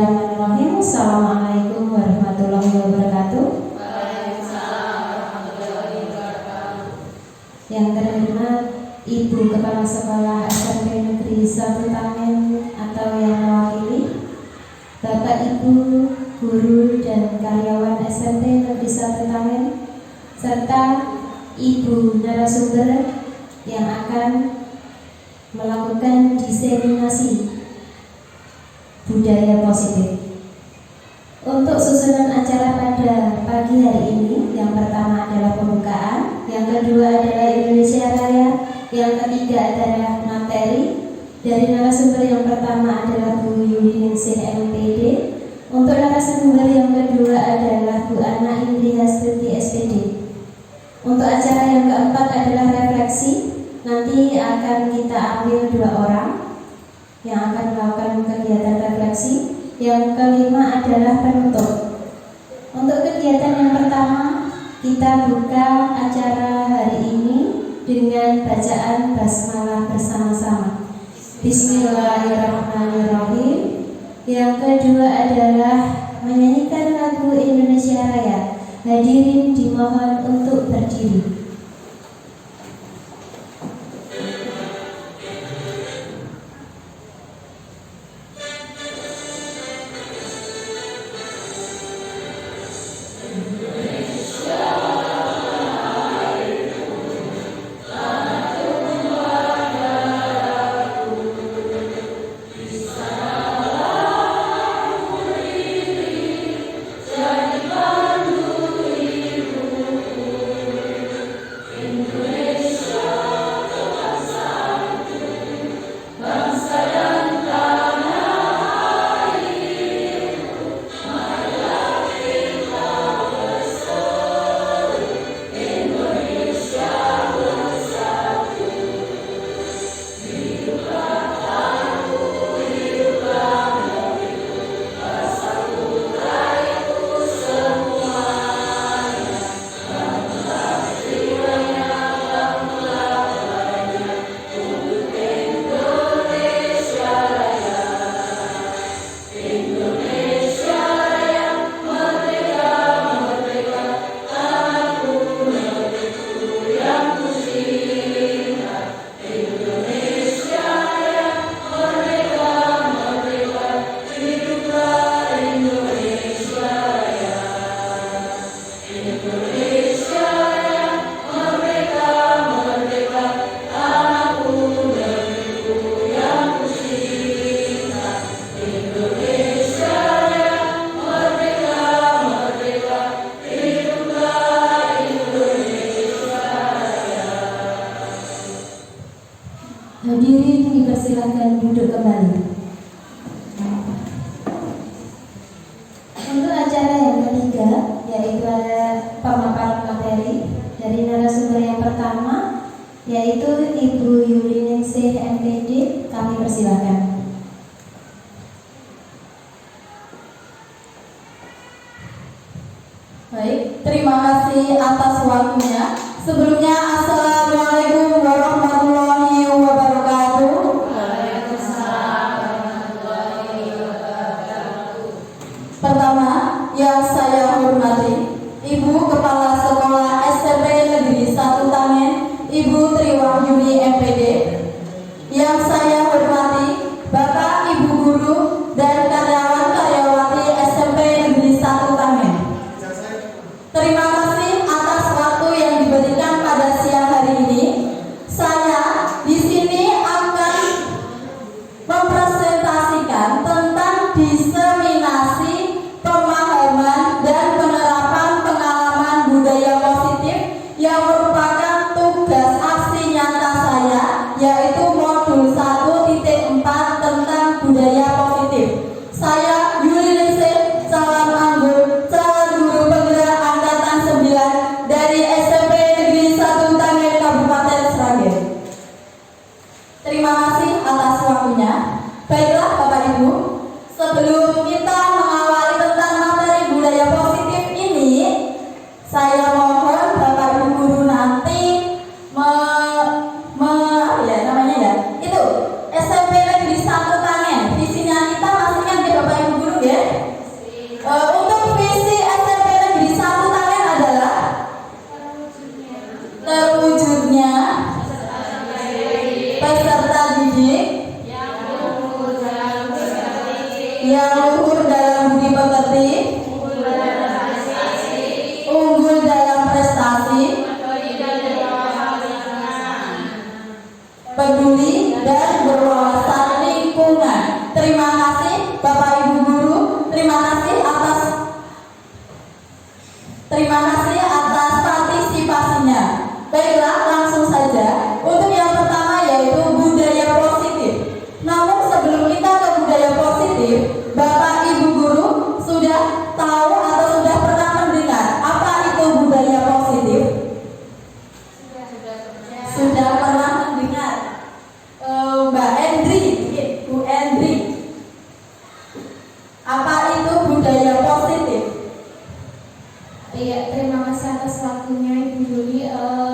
Bismillahirrahmanirrahim. Assalamualaikum warahmatullahi wabarakatuh. Waalaikumsalam warahmatullahi wabarakatuh. Yang terhormat Ibu Kepala Sekolah SMP Negeri 1 Tangen atau yang mewakili, Bapak Ibu guru dan karyawan SMP Negeri 1 Tangen, serta Ibu narasumber yang akan melakukan diseminasi budaya positif. Untuk susunan acara pada pagi hari ini, yang pertama adalah pembukaan, yang kedua adalah Indonesia Raya, yang ketiga adalah materi. Dari narasumber yang pertama adalah Bu Yuliningsih MPD. Untuk narasumber yang kedua adalah Bu Ana Indriya Stuti SPD. Untuk acara yang keempat adalah refleksi. Nanti akan kita ambil 2 orang yang akan melakukan kegiatan refleksi. Yang kelima adalah penutup. Untuk kegiatan yang pertama, kita buka acara hari ini dengan bacaan basmalah bersama-sama. Bismillahirrahmanirrahim. Yang kedua adalah menyanyikan lagu Indonesia Raya. Hadirin dimohon untuk berdiri. Hadirin dipersilakan duduk kembali. Untuk acara yang ketiga, yaitu ada pemaparan materi dari narasumber yang pertama, yaitu Ibu Yuliningsih MPD. Kami persilakan. Baik, terima kasih atas waktunya. Sebelumnya, Assalamualaikum warahmatullahi wabarakatuh. Waalaikumsalam warahmatullahi wabarakatuh. Pertama, yang saya hormati Ibu Kepala Sekolah SMP Negeri 1 Tangen, Ibu Triwahyuni MPD. Yang saya hormati Bapak Ibu guru dan karyawan-karyawati SMP Negeri 1 Tangen. Terima kasih atas waktu yang diberikan pada siang hari ini. Saya di sini akan mempresentasikan tentang diseminasi pemahaman dan penerapan pengalaman budaya positif yang merupakan tugas aksi nyata saya yang luhur dalam budi pekerti, unggul dalam prestasi, peduli dan berwawasan lingkungan. Terima kasih Bapak Ibu guru, terima kasih atas partisipasinya. Baiklah, langsung saja untuk yang pertama yaitu budaya positif. Namun sebelum kita ke budaya positif, Bapak Ibu guru sudah tahu atau sudah pernah mendengar apa itu budaya positif? Sudah pernah mendengar? Mbak Endri, Bu Endri, apa itu budaya positif? Iya, terima kasih atas waktunya Ibu Yuli.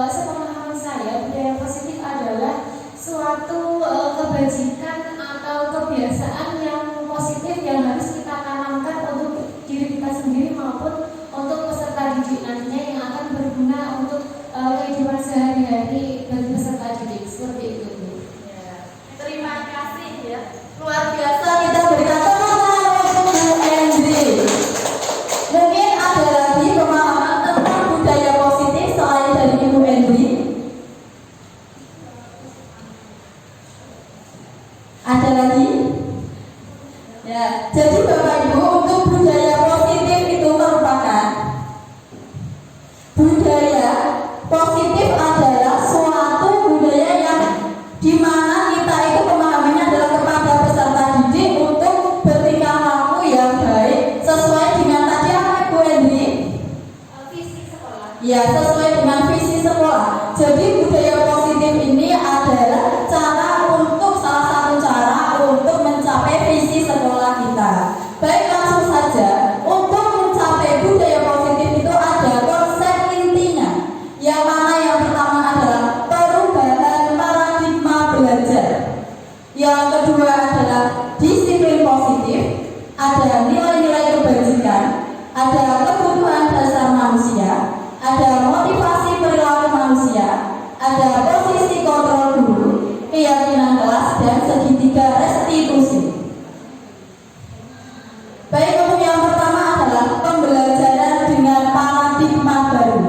Sepengalaman saya, budaya positif adalah suatu kebajikan atau kebiasaan yang positif yang harus kita tanamkan untuk diri kita sendiri maupun untuk peserta didik nantinya yang akan berguna untuk kehidupan sehari-hari bagi peserta didik. Seperti itu, Bu. Ya, terima kasih ya. Luar biasa, kita berikan tepuk tangan untuk Bu Endri. Mungkin ada lagi pemahaman tentang budaya positif selain dari Ibu Endri? Ada lagi? Ya, jadi Bapak Ibu, untuk budaya positif itu merupakan budaya positif adalah suatu budaya yang dimana kita itu pemahamannya adalah kepada peserta didik untuk bertingkah laku yang baik sesuai dengan tadi apa Bu Endri? Visi sekolah. Ya, sesuai dengan visi sekolah. Jadi budaya positif ini adalah cara untuk salah satu cara untuk mencapai visi sekolah kita. Baik, langsung saja. Untuk mencapai budaya positif itu ada konsep intinya. Yang mana yang pertama adalah perubahan paradigma belajar. Yang kedua adalah disiplin positif. Ada nilai-nilai kebajikan. Ada kebutuhan dasar manusia. Ada motivasi perilaku manusia. Ada posisi kontrol guru, keyakinan kelas, dan segitiga restitusi. Baik, untuk yang pertama adalah pembelajaran dengan paradigma baru.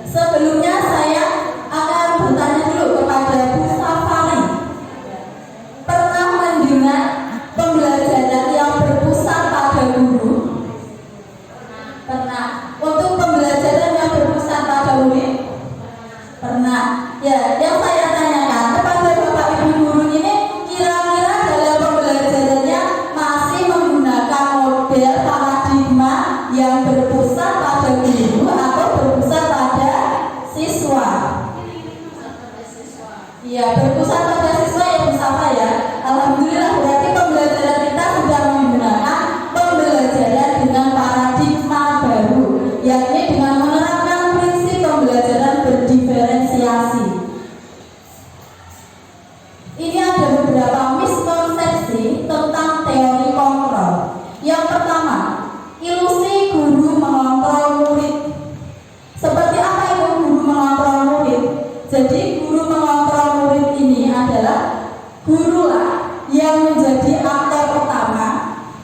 Sebelumnya saya akan bertanya dulu kepada Bu Safari. Pernah mendengar pembelajaran yang berpusat pada guru? Pernah. Untuk pembelajaran yang berpusat pada murid? Pernah. Ya, yang saya tanyakan kepada Bapak Ibu guru ini, kira-kira dalam pembelajarannya masih menggunakan model paradigma yang berpusat pada guru atau berpusat pada siswa? Iya, berpusat pada siswa ya Bu Safa ya. Alhamdulillah, berarti pembelajaran kita sudah menggunakan pembelajaran dengan paradigma baru, yakni dengan menerapkan prinsip pembelajaran berdiferensiasi. Ini ada beberapa miskonsepsi tentang teori kontrol. Yang pertama, ilusi guru mengontrol murid. Seperti apa itu guru mengontrol murid? Jadi guru mengontrol murid ini adalah gurulah yang menjadi aktor utama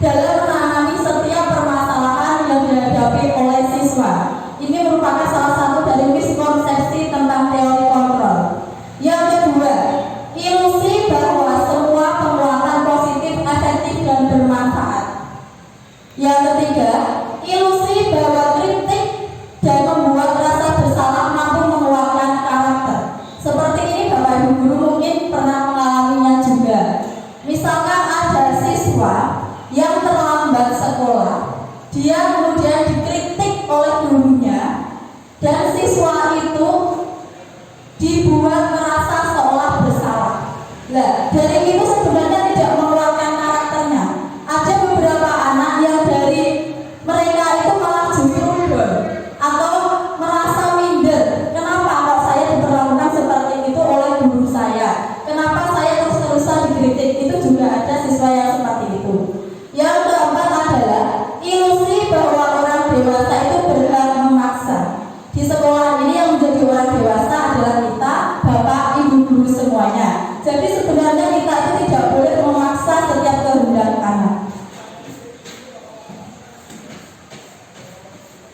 dalam menangani setiap permasalahan yang dihadapi oleh siswa. Ini merupakan salah satu dari miskonsepsi tentang teori kontrol. Yang kedua, ilusi bahwa semua penguatan positif, efektif, dan bermanfaat. Yang ketiga, ilusi bahwa kritik dan membuat rasa bersalah mampu menguatkan karakter. Seperti ini Bapak Ibu guru mungkin pernah mengalaminya juga. Misalkan ada siswa yang terlambat sekolah, dia kemudian dikritik oleh gurunya, dan siswa itu dibuat merasa seolah bersalah. Nah, dari itu sebenarnya tidak mengeluarkan karakternya. Ada beberapa anak yang dari mereka itu malah justru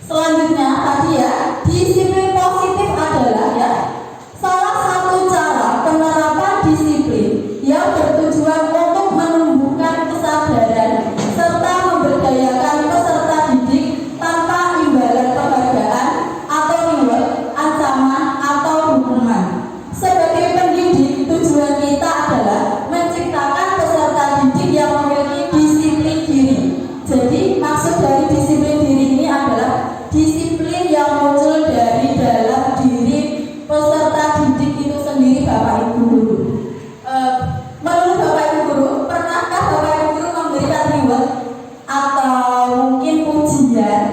Selanjutnya tadi ya, disiplin positif adalah ya salah satu cara penerapan disiplin yang bertujuan untuk menumbuhkan kesadaran serta memberdayakan peserta didik tanpa imbalan penghargaan atau reward, ancaman atau hukuman. Sebagai pendidik, tujuan kita adalah menciptakan peserta didik yang memiliki disiplin diri. Jadi maksud dari disiplin diri ini adalah disiplin yang muncul dari dalam diri peserta didik itu sendiri, Bapak Ibu guru. Menurut Bapak Ibu guru, pernahkah Bapak Ibu guru memberikan reward atau mungkin pujian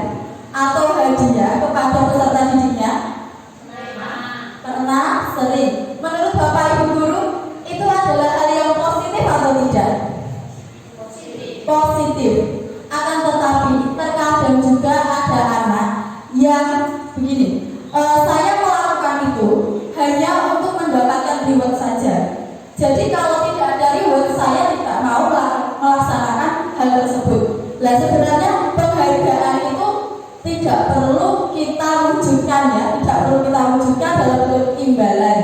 atau hadiah kepada peserta didiknya? Pernah, sering. Menurut Bapak Ibu guru, itu adalah hal yang positif atau tidak? Positif. Akan tetapi terkadang juga ada anak yang begini, saya melakukan itu hanya untuk mendapatkan reward saja. Jadi kalau tidak ada reward, saya tidak mau melaksanakan hal tersebut. Nah, sebenarnya penghargaan itu tidak perlu kita wujudkan ya, tidak perlu kita wujudkan dalam bentuk imbalan.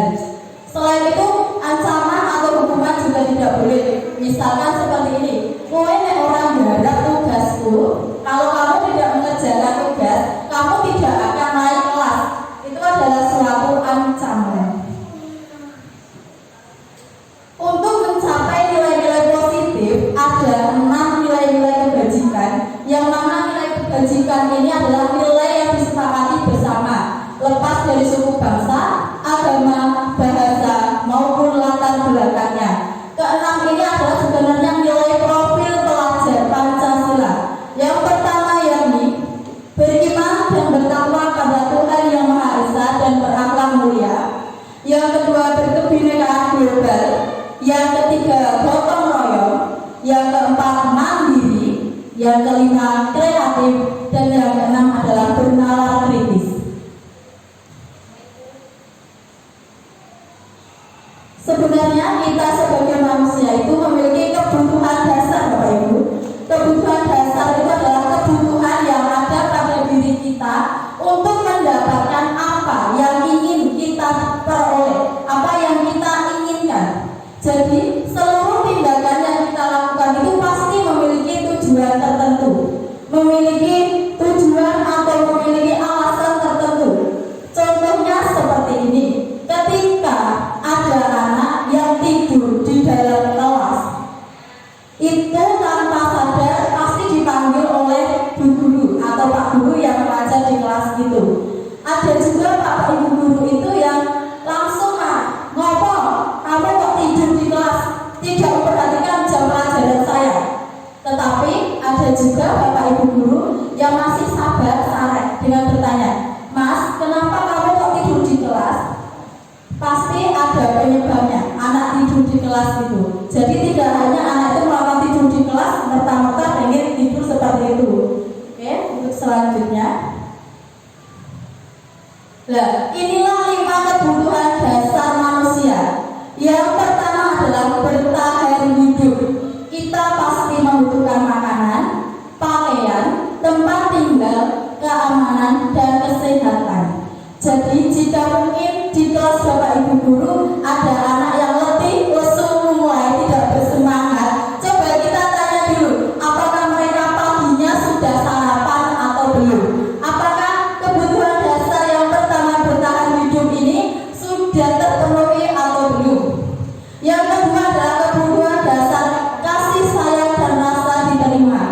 Selain itu, ancaman atau hukuman juga tidak boleh. Misalkan seperti ini, kowe nek orang garap tugasku, kalau kamu tidak mengerjakan tugas, kamu tidak akan naik kelas. Itu adalah suatu ancaman. Untuk mencapai nilai-nilai positif, ada 6 nilai-nilai kebajikan. Yang mana nilai kebajikan ini adalah nilai yang disepakati bersama, lepas dari suku bangsa, agama, bahasa, maupun latar belakangnya. Keenam ini adalah sebenarnya nilai profil pelajar Pancasila. Yang pertama yakni beriman dan bertakwa pada Tuhan Yang Maha Esa dan berakhlak mulia. Yang kedua, berkebinekaan global. Yang ketiga, gotong royong. Yang keempat, mandiri. Yang kelima, kreatif. Dan yang keenam adalah bernalar kritis. Sebenarnya kita sebagai manusia itu memiliki kebutuhan dasar, Bapak Ibu. Kebutuhan dasar itu adalah kebutuhan yang ada pada diri kita untuk mendapatkan apa yang ingin kita peroleh, apa yang kita inginkan. Jadi seluruh tindakan yang kita lakukan itu pasti memiliki tujuan tertentu, memiliki tujuan atau memiliki alasan tertentu. Contohnya seperti ini, ketika ada anak yang tidur di dalam kelas, itu tanpa sadar pasti dipanggil oleh bu guru atau pak guru yang mengajar di kelas itu. Ada juga pak ibu guru itu yang langsung ngomong, kamu kok tidur di kelas, tidak memperhatikan jam pelajaran saya. Tetapi ada juga bapak ibu guru yang masih sabar sarai dengan bertanya, Mas, kenapa kamu kok tidur di kelas? Pasti ada penyebabnya, anak tidur di kelas itu. Jadi tidak hanya anak itu melakukan tidur di kelas, merta-merta pengen tidur seperti itu. Oke, untuk selanjutnya. Nah, inilah 5 kebutuhan dasar manusia. Yang pertama adalah bertahan hidup. Kita pasti membutuhkan makanan, pakaian, tempat tinggal, keamanan, dan kesehatan. Jadi jika mungkin di kelas Bapak Ibu guru ada anak yang letih, lesu, mulai tidak bersemangat, coba kita tanya dulu, apakah mereka paginya sudah sarapan atau belum? Apakah kebutuhan dasar yang pertama bertahan hidup ini sudah terpenuhi atau belum? Yang kedua adalah kebutuhan dasar kasih sayang dan rasa diterima.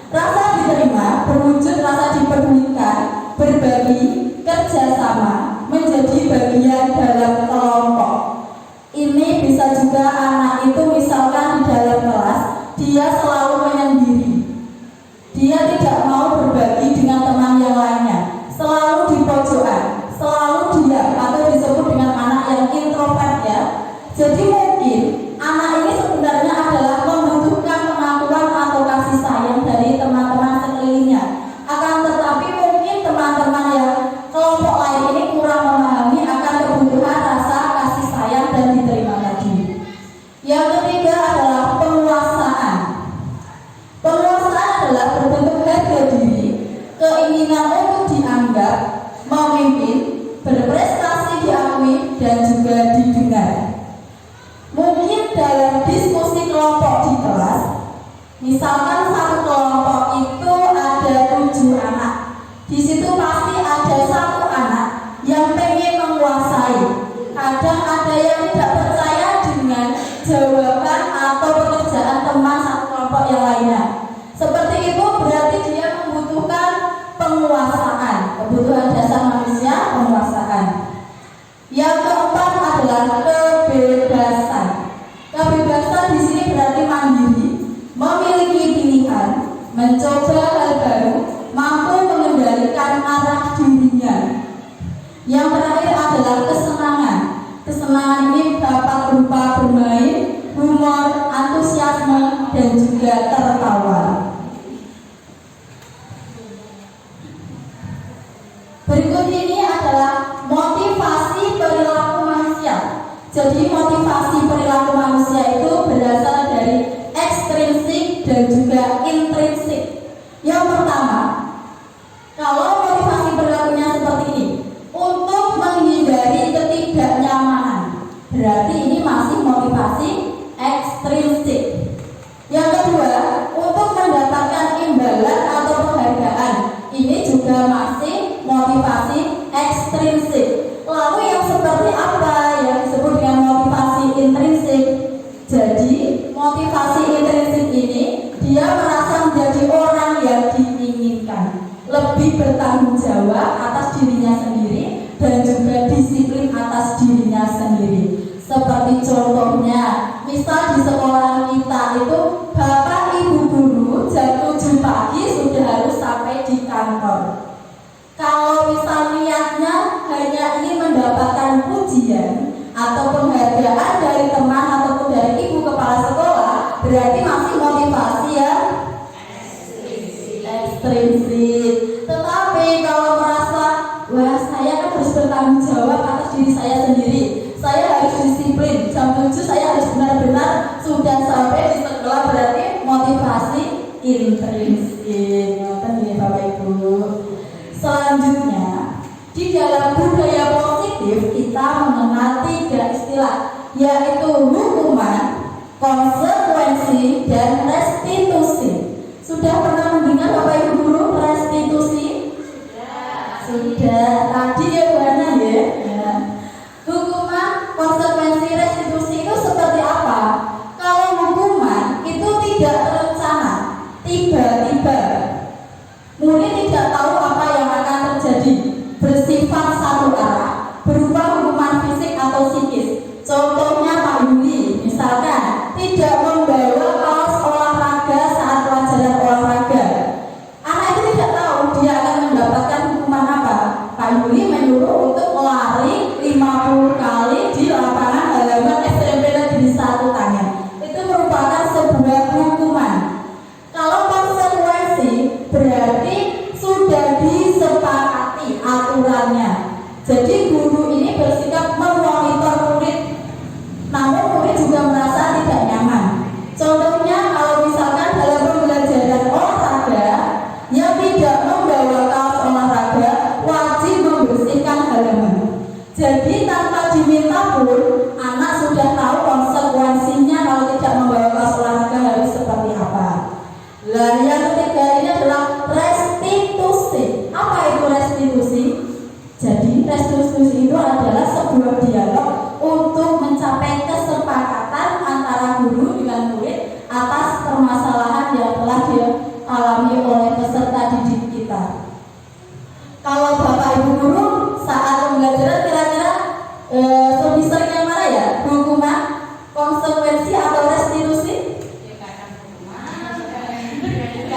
Rasa diterima berwujud rasa dipedulikan, berbagi, kerjasama, menjadi bagian dalam kelompok. Ini bisa juga anak itu misalkan di dalam kelas, dia selalu menyendiri. Dia tidak mau berbagi dengan teman yang lainnya, selalu di pojokan, selalu diam atau disebut dengan anak yang introvert ya. Jadi mungkin anak ini sebenarnya adalah membutuhkan pengakuan atau kasih sayang dari teman-teman sekelilingnya. Akan tetapi mungkin teman-teman yang kelompok lain ini kurang memahami akan kebutuhan rasa kasih sayang dan diterima tadi. Yang ketiga adalah penguasaan. Penguasaan adalah berbentuk harga diri, keinginan untuk dianggap dianggap, memimpin, berprestasi diakui, dan juga didengar. Mungkin dalam diskusi kelompok di kelas, misalkan satu kelompok itu ada 7 anak. Di situ pasti ada 1 anak yang pengen menguasai. Kadang ada yang tidak percaya dengan jawaban atau pekerjaan teman satu kelompok yang lainnya. Seperti itu berarti dia membutuhkan penguasaan. Kebutuhan dasar manusia, penguasaan. Yang keempat adalah kebebasan. Kebebasan di sini berarti mandiri, memiliki pilihan, mencoba hal baru, mampu mengendalikan arah dirinya. Yang terakhir adalah kesenangan. Kesenangan ini dapat berupa bermain, humor, antusiasme, dan juga tertawa. Berikut ini adalah motivasi perilaku manusia. Jadi motivasi perilaku manusia itu berasal dari ekstrinsik dan juga intrinsik. Yang pertama, kalau motivasi perilakunya seperti ini, untuk menghindari ketidaknyamanan, berarti ini masih motivasi ekstrinsik. Yang kedua, untuk mendapatkan imbalan atau penghargaan, ini juga masih motivasi ekstrinsik. Lalu yang seperti apa yang disebut dengan motivasi intrinsik? Jadi motivasi intrinsik ini dia merasa menjadi orang yang diinginkan, lebih bertanggung jawab atas dirinya sendiri dan juga disiplin atas dirinya sendiri. Seperti contohnya, misal di sekolah kita itu bapak ibu guru jam 7 pagi sudah harus sampai di kantor. Kalau misal niatnya hanya ingin mendapatkan pujian atau penghargaan dari teman ataupun dari ibu kepala sekolah, berarti masih motivasi yang ekstrinsik. Tetapi kalau merasa, wah saya kan harus bertanggung jawab atas diri saya sendiri, saya harus disiplin, jam 7 saya harus benar-benar sudah sampai di sekolah, berarti motivasi intrinsik. Ngoten Bapak Ibu. Selanjutnya, di dalam budaya positif kita mengenal 3 istilah, yaitu hukuman, konsekuensi, dan restitusi. Sudah pernah mendengar Bapak Ibu guru restitusi? Sudah. Tadi ya Bu Ana ya. Hukuman, konsekuensi, restitusi itu seperti apa? Kalau hukuman itu tidak terencana, tiba-tiba. Murid tidak tahu apa yang akan terjadi, bersifat satu arah, berupa hukuman fisik atau psikis. Contohnya Pak Yuli, misalkan tidak membawa kaos olahraga saat pelajaran olahraga. Anak itu tidak tahu dia akan mendapatkan hukuman apa. Pak Yuli menyuruh untuk lari 50 kali di lapangan halaman SMP Negeri 1 Tangen. Itu merupakan sebuah hukuman. Kalau konsekuensi berarti sudah disepakati aturannya. Jadi guru ini bersikap memonitor murid, namun murid juga merasa tidak nyaman. Contohnya kalau misalkan dalam pembelajaran olahraga yang tidak membawa kaos olahraga wajib membersihkan halaman. Jadi tanpa diminta pun anak sudah tahu konsekuensinya kalau tidak membawa kaos olahraga harus seperti apa. Dan yang ketiga ini adalah restitusi. Apa itu restitusi? Jadi restitusi itu adalah sebuah dialog untuk mencapai kesepakatan antara guru dengan murid atas permasalahan yang telah dialami oleh peserta didik kita. Kalau Bapak Ibu guru saat pembelajaran kira-kira lebih sering yang mana ya? Hukuman, konsekuensi atau restitusi?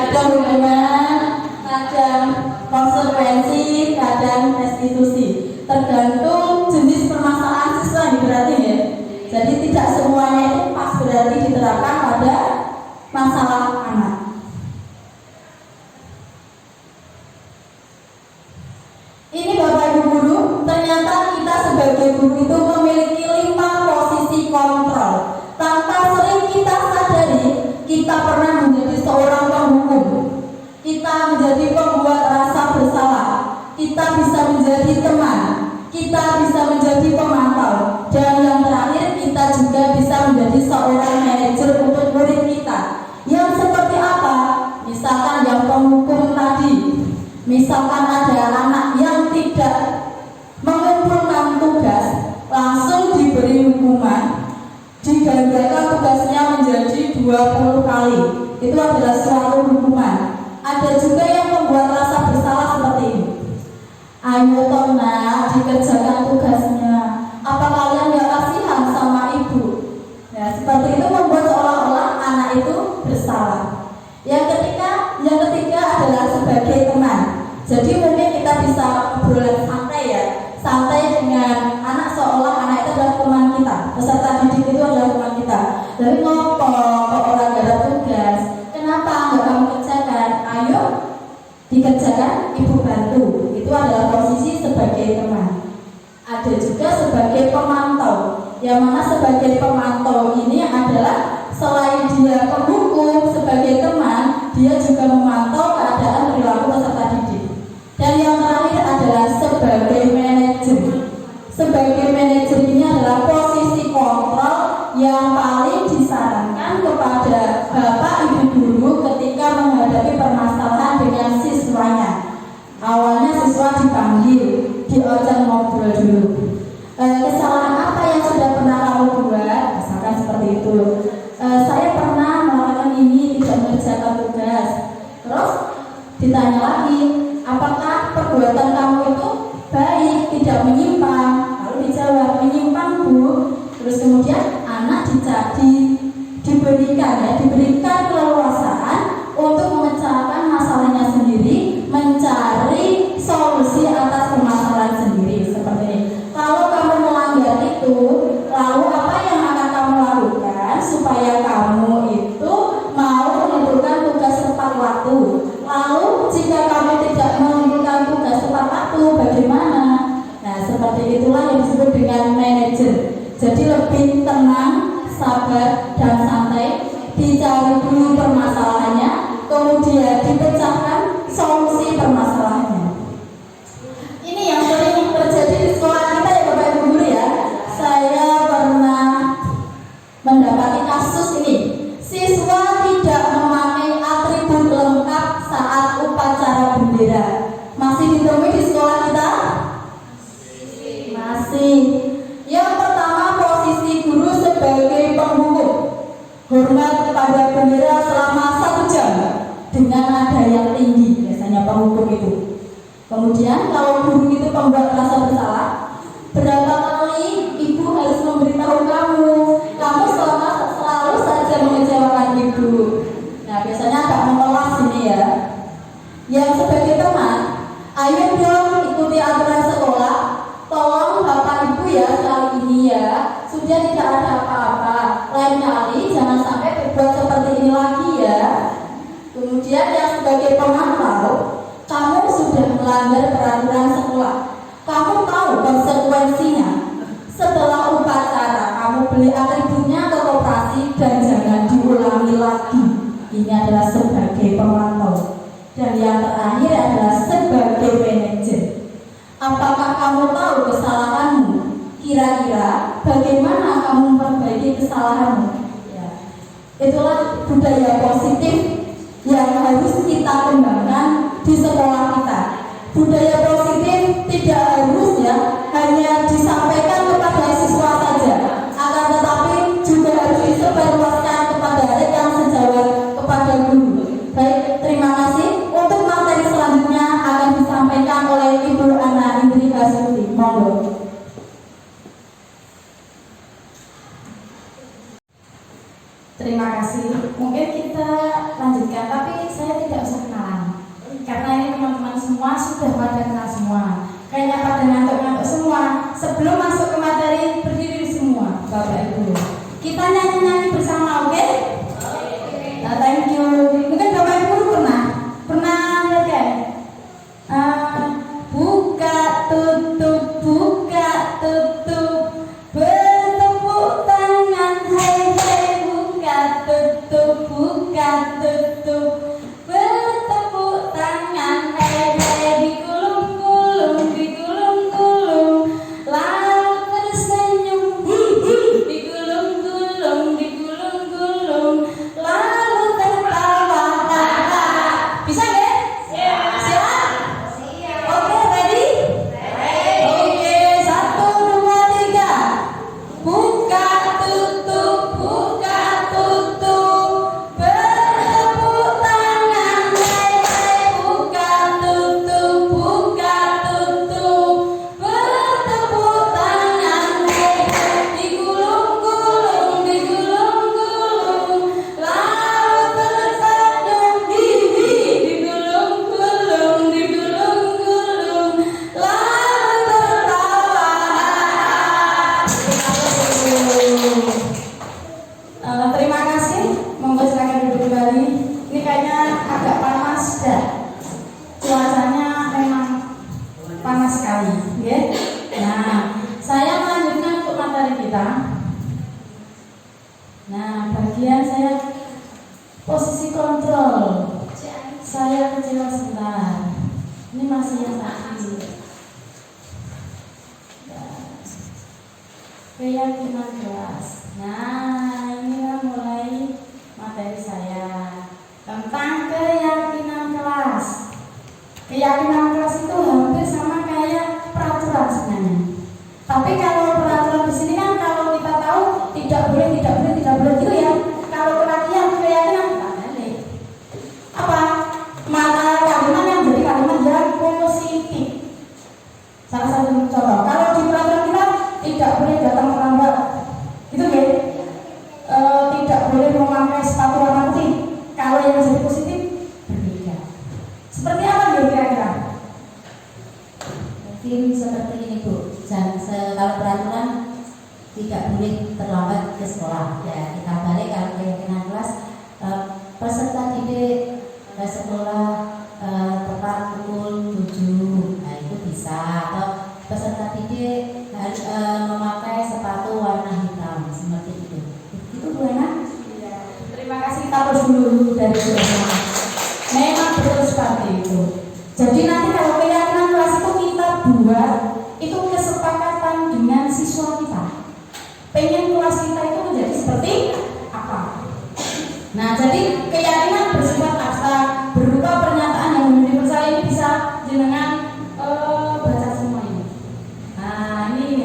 Kadang hukuman, kadang konsekuensi, kadang restitusi. Tergantung jenis permasalahan siswa berarti ya. Jadi tidak semuanya itu pas berarti diterapkan pada masalah anak. Ini Bapak Ibu guru, ternyata kita sebagai guru itu memiliki 5 posisi kontrol. Tanpa sering kita sadari, kita pernah menjadi seorang penghukum, kita menjadi pembuat rasa bersalah, kita kita bisa menjadi teman, kita bisa menjadi pemantau, dan yang terakhir kita juga bisa menjadi seorang manajer untuk murid kita. Yang seperti apa? Misalkan yang penghukum tadi, misalkan ada anak yang tidak mengumpulkan tugas, langsung diberi hukuman, digandakan tugasnya menjadi 20 kali. Itu adalah suatu hukuman. Ada juga yang membuat rasa bersalah seperti ini. Ayo Tona, dikerjakan tugasnya. Apa kalian gak kasihan sama ibu? Ya, seperti itu membuat seolah-olah anak itu bersalah. Yang ketiga adalah sebagai teman. Jadi mungkin kita bisa obrolan santai ya, santai dengan anak seolah anak itu adalah teman kita, peserta didik itu adalah teman kita. Dari ngopo kok orang gak ada tugas, kenapa nggak kamu kerjakan? Ayo dikerjakan, ibu bantu. Itu adalah posisi sebagai teman. Ada juga sebagai pemantau, yang mana sebagai pemantau ini adalah selain dia penghukum, sebagai teman dia juga memantau keadaan perilaku peserta didik. Dan yang terakhir adalah sebagai manajer. Sebagai manajer ini adalah posisi kontrol yang paling disarankan kepada bapak ibu guru ketika menghadapi permasalahan dengan siswanya. Awalnya siswa dipanggil, diajak ngobrol dulu. Kesalahan apa yang sudah pernah kamu buat? Misalkan seperti itu. Saya pernah melakukan ini, tidak mengerjakan tugas. Terus ditanya lagi, apakah perbuatan kamu itu baik, tidak menyimpang? Lalu dijawab, menyimpang bu. Terus kemudian anak diberikan keleluasaan untuk memecahkan masalahnya sendiri, mencari solusi atas permasalahan sendiri. Seperti ini. Kalau kamu melanggar itu, lalu apa yang akan kamu lakukan supaya kamu itu mau menentukan tugas tepat waktu? Lalu jika kamu tidak menentukan tugas tepat waktu, bagaimana? Nah, seperti itulah yang disebut dengan manajer. Jadi lebih tenang, sabar, dan santai. Dicari dulu permasalahannya, kemudian dipecahkan solusi permasalahannya. Ini yang sering terjadi di sekolah kita ya Bapak Ibu Guru ya. Saya pernah mendapati kasus ini. Siswa tidak memakai atribut lengkap saat upacara bendera. Masih ditemui di sekolah kita? Masih. Yang pertama, posisi guru sebagai penghukum. Hormat kepada bendera selama 1 jam dengan nada yang tinggi, biasanya penghukum itu. Kemudian kalau guru itu membuat rasa bersalah, berapa kali ibu harus memberitahu kamu selalu saja mengecewakan ibu. Nah, biasanya agak memelas ini ya. Yang sebagai teman, ayo dong ikuti aturan sekolah. Tolong bapak ibu ya kali ini ya, sudah tidak ada apa-apa. Lain kali jangan sampai berbuat seperti ini lagi ya. Kemudian yang sebagai pemantau, kamu sudah melanggar peraturan sekolah. Kamu tahu konsekuensinya. Setelah upacara, kamu beli atributnya ke koperasi dan jangan diulangi lagi. Ini adalah sebagai pemantau. Dan yang terakhir adalah sebagai manajer. Apakah kamu tahu kesalahanmu? Kira-kira bagaimana kamu memperbaiki kesalahanmu? Ya. Itulah budaya positif yang harus kita kembangkan di sekolah kita. Budaya positif tidak harus ya hanya disampaikan kepada siswa saja, akan tetapi juga harus disebarluaskan kepada rekan sejawat, kepada guru. Baik, terima kasih. Untuk materi selanjutnya akan disampaikan oleh Ibu Ana Indri Hasuti. Monggo. Terima kasih. Mungkin kita lanjutkan, tapi saya tidak usah kenalan. Karena ini teman-teman semua sudah pada kenal semua. Kayaknya pada ngantuk-ngantuk semua. Sebelum masuk ke materi, berdiri semua, Bapak Ibu. Kita nyanyi-nyanyi bersama, oke? Nah, thank you. Mungkin Bapak Ibu pernah lihat kan? Buka tutup, bertepuk tangan, hai hai. Buka tutup, bertepuk tangan, hai hai. Dikulum-kulum, Keyakinan kelas itu hampir sama kayak peraturan sebenarnya. Tapi kalau peraturan di sini kan kalau kita tahu tidak boleh gitu ya. Kalau keyakinan kita balik. Apa? Maka kalimat yang jadi kalimat yang positif. Salah satu contoh. Kalau di peraturan kita tidak boleh datang terlambat, gitu ya. Tidak boleh memakai sepatu warna putih. Kalau yang jadi positif berbeda. Seperti apa ya kira-kira? Mungkin seperti ini Bu. Kalau peraturan tidak boleh terlambat ke sekolah. Ya kita balik kalau keyakinan kelas peserta didik ke sekolah tepat pukul 7. Nah itu bisa. Atau peserta didik harus memakai sepatu warna hitam seperti itu. Itu Bu Ena? Iya. Terima kasih, kita terus dulu dari bersama. Memang betul seperti itu. Jadi nanti kalau keyakinan kelas itu kita buat itu kesepakatan dengan siswa kita. Pengen kelas kita itu menjadi seperti apa? Nah, jadi keyakinan bersifat abstrak berupa pernyataan yang universal ini bisa jenengan baca semua ini. Nah, ini.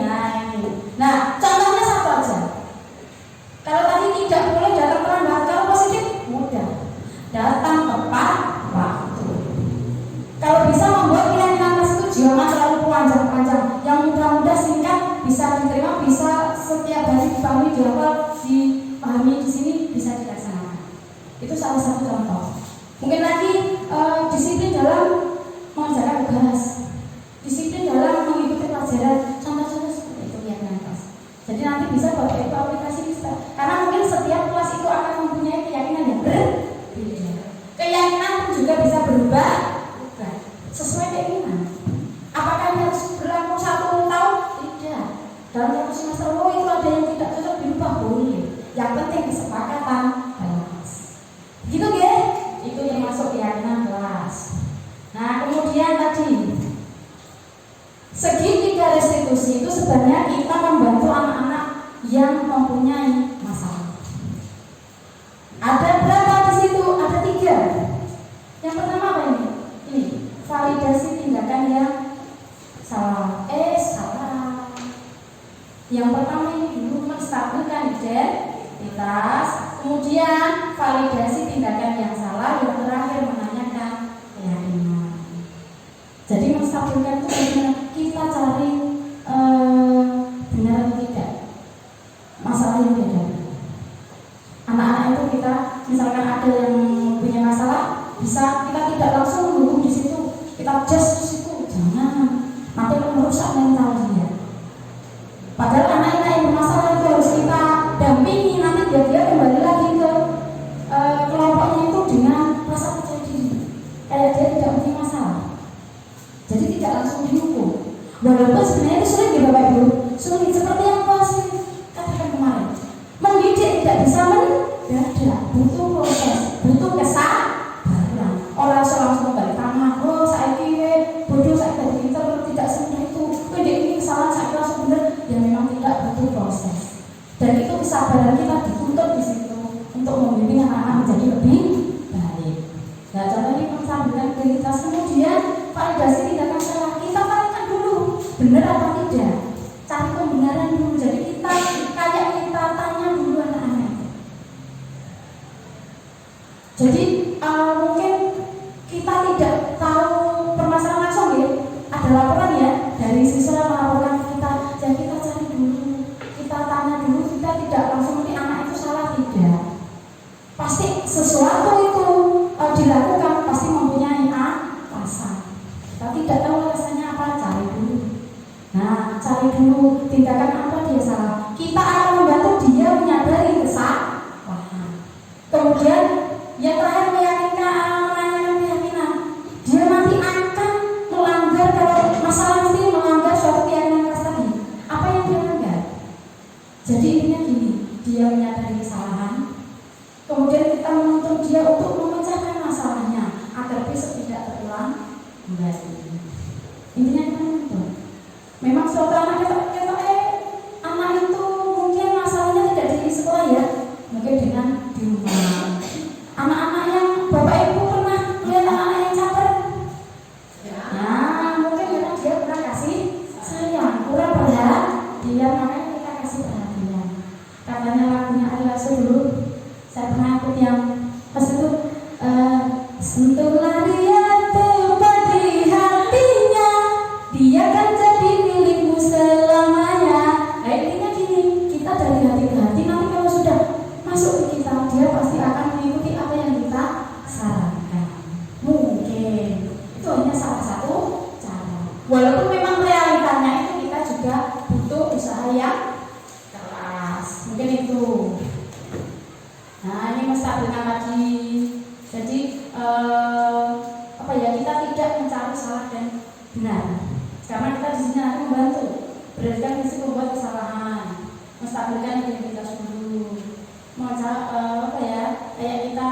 Nah, contohnya satu aja. Kalau tadi tidak boleh datang terlambat, kalau positif mudah. Datang tepat waktu. Kalau bisa membuat keyakinan kelas itu jangan terlalu panjang-panjang. Yang mudah-mudah singkat bisa diterima, bisa setiap hari dipahami, dihafal, dipahami di sini bisa dilaksanakan. Itu salah satu contoh. Mungkin lagi disiplin dalam mengerjakan tugas, disiplin dalam mengikuti pelajaran. Contoh-contoh seperti itu keyakinan kelas. Jadi nanti bisa Bapak Ibu aplikasi bisa. Karena mungkin setiap kelas itu akan mempunyai keyakinan yang berbeda. Keyakinan pun juga bisa berubah sesuai keinginan. Apakah harus berlaku 1 tahun? Tidak. Dalam satu semester itu ada yang tidak cocok dirubah boleh. Yang penting kesepakatan kelas. Gitu ya? Itu yang masuk keyakinan kelas. Nah kemudian tadi segitiga restitusi itu sebenarnya kita membantu anak-anak yang mempunyai masalah. Ada berapa di situ? Ada 3. Yang pertama apa ini? Ini validasi tindakan yang salah. Salah. Yang pertama ini dulu menstabilkan identitas, kemudian validasi tindakan yang salah, yang terakhir menanyakan keyakinan. Jadi menstabilkan itu bagaimana? Kita cari benar atau tidak masalah yang beda. Anak-anak itu kita misalkan ada yang punya masalah, bisa kita tidak langsung mendukung di situ, kita just di situ, jangan nanti merusak mental dia. Padahal anak-anak yang bermasalah itu harus kita dampingi, nanti biar dia kembali lagi ke kelompoknya itu dengan rasa percaya diri, kayak dia tidak punya masalah. Jadi tidak langsung dihukum. Walaupun sebenarnya itu sulit ya Bapak Ibu, sulit seperti yang Pastor katakan kemarin. Mendidik tidak bisa mendadak, butuh proses, butuh kesabaran. Orang langsung balik tangan, saya kira bodoh, saya tidak pintar, tidak semudah itu. Ini kesalahan saya langsung benar, ya memang tidak, butuh proses. Dan itu kesabaran kita dituntut di situ untuk membimbing anak-anak menjadi lebih baik. Nah, contohnya menstabilkan identitas, kemudian validasi tindakan salah. Kita validkan dulu, benar apa tidak? Cari pembenaran dulu. Jadi kita tanya dulu anak-anak. Jadi mungkin kita tidak tahu permasalahan langsung ya. Ada laporan ya dari siswa melaporkan kita. Jadi kita cari dulu, kita tanya dulu. Kita tidak langsung nanti anak itu salah, tidak. Pasti sesuatu itu dilakukan pasti mempunyai alasan. Kita tidak tahu alasannya apa, cari dulu. Nah, cari dulu tindakan apa dia salah. Kita akan membantu dia menyadari kesalahan. Kemudian yang terakhir menanyakan keyakinan. Dia nanti akan melanggar, kalau masalah mesti melanggar suatu keyakinan kelas tadi. Apa yang dia langgar? Jadi intinya gini, dia menyadari kesalahan. Kemudian kita menuntut dia untuk memecahkan masalahnya agar besok tidak terulang kembali. Intinya kan itu. Memang suatu anak anak itu mungkin masalahnya tidak di sekolah ya, mungkin dengan di rumah. Anak-anak yang Bapak Ibu pernah lihat anak-anak yang caper, menstabilkan lagi. Jadi kita tidak mencari salah dan benar, karena kita di sini nanti membantu. Berarti kan mesti membuat kesalahan, menstabilkan identitas dulu, kayak kita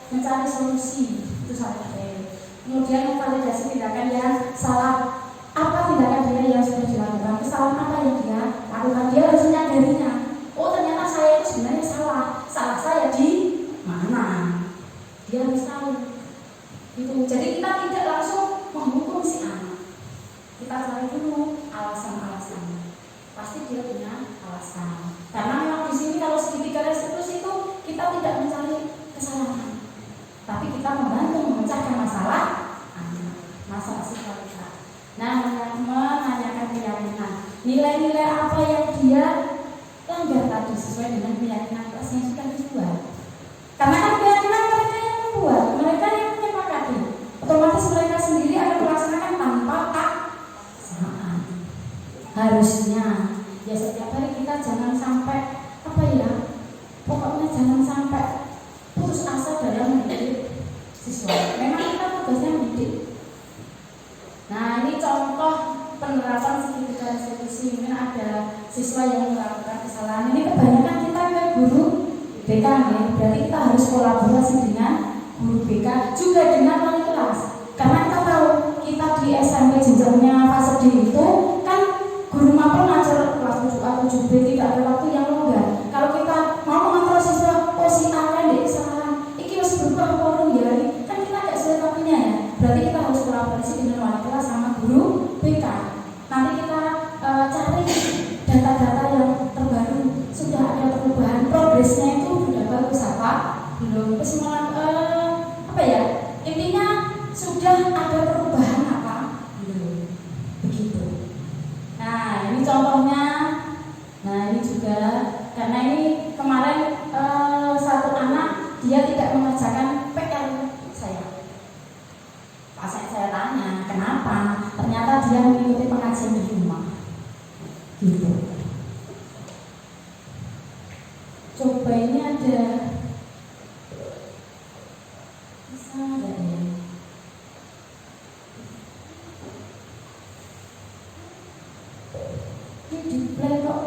mencari solusi itu sampai. Kemudian memvalidasi tindakan yang salah. Apa tindakan dia yang sudah dilakukan? Kesalahan apa yang dia lakukan? Dia harus menyadarinya. Oh, ternyata saya itu sebenarnya salah. Salah saya di mana? Dia harus tahu. Itu. Jadi kita tidak langsung menghukum si anak. Kita cari dulu alasan-alasannya. Pasti dia punya alasan. Karena memang di sini kalau segitiga restitusi itu kita tidak mencari kesalahan, tapi kita membantu memecahkan masalah seksualitas. Nah, menanyakan keyakinan, nilai-nilai apa yang dia langgar tadi sesuai dengan keyakinan kelas yang sudah dibuat. Karena kan keyakinan mereka yang membuat, mereka yang menyepakati, otomatis mereka sendiri akan melaksanakan tanpa paksaan. Harusnya ya setiap hari kita jangan sampai pokoknya jangan sampai putus asa dalam mendidik siswa. Memang kita tugasnya mendidik. Nah, ini contoh penerapan segitiga restitusi. Mungkin ada siswa yang melakukan kesalahan. Ini kebanyakan kita ke guru BK ya. Berarti kita harus kolaborasi dengan guru BK, juga dengan wali kelas. Karena kita tahu kita di SMP jenjangnya fase D itu kan guru mapel ngajar kelas 7A 7B, tidak ada waktu yang longgar. Kalau kita mau mengontrol siswa, si A kan di kesalahan, iki harus berubah forum ya, kan kita agak sulit tapinya ya. Berarti kita harus kolaborasi dengan wali kelas sama guru BK. Nanti kita cari data-data yang terbaru, sudah ada perubahan, progresnya itu sudah bagus apa? Belum. Terus intinya sudah ada perubahan apa? Belum. Begitu. Nah, ini contohnya. Nah, ini juga karena ini kemarin satu anak dia tidak mengerjakan PR saya. Pas saya tanya kenapa, ternyata dia mengikuti pengajian di rumah. Gitu. Coba ini ada bisa nggak ya? Ini di play kok.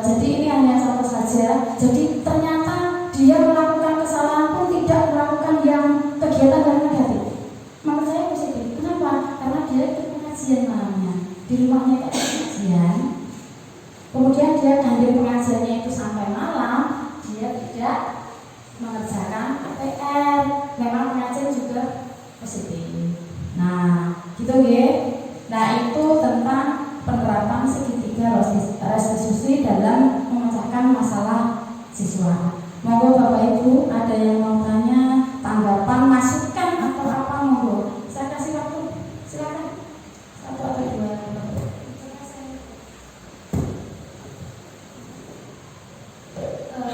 Jadi ini hanya contoh saja. Jadi ternyata dia melakukan kesalahan pun tidak melakukan yang kegiatan yang negatif. Menurut saya positif. Kenapa? Karena dia ikut pengajian malamnya. Di rumahnya kayak pengajian. Kemudian dia hadir pengajiannya itu sampai malam. Dia tidak mengerjakan PR. Memang pengajian juga positif. Nah, gitu ya. Nah, itu tentang penerapan segitiga restitusi dalam memecahkan masalah siswa. Monggo Bapak Ibu ada yang mau tanya, tanggapan, masukan atau apa, monggo. Saya kasih waktu, silakan. Satu atau dua.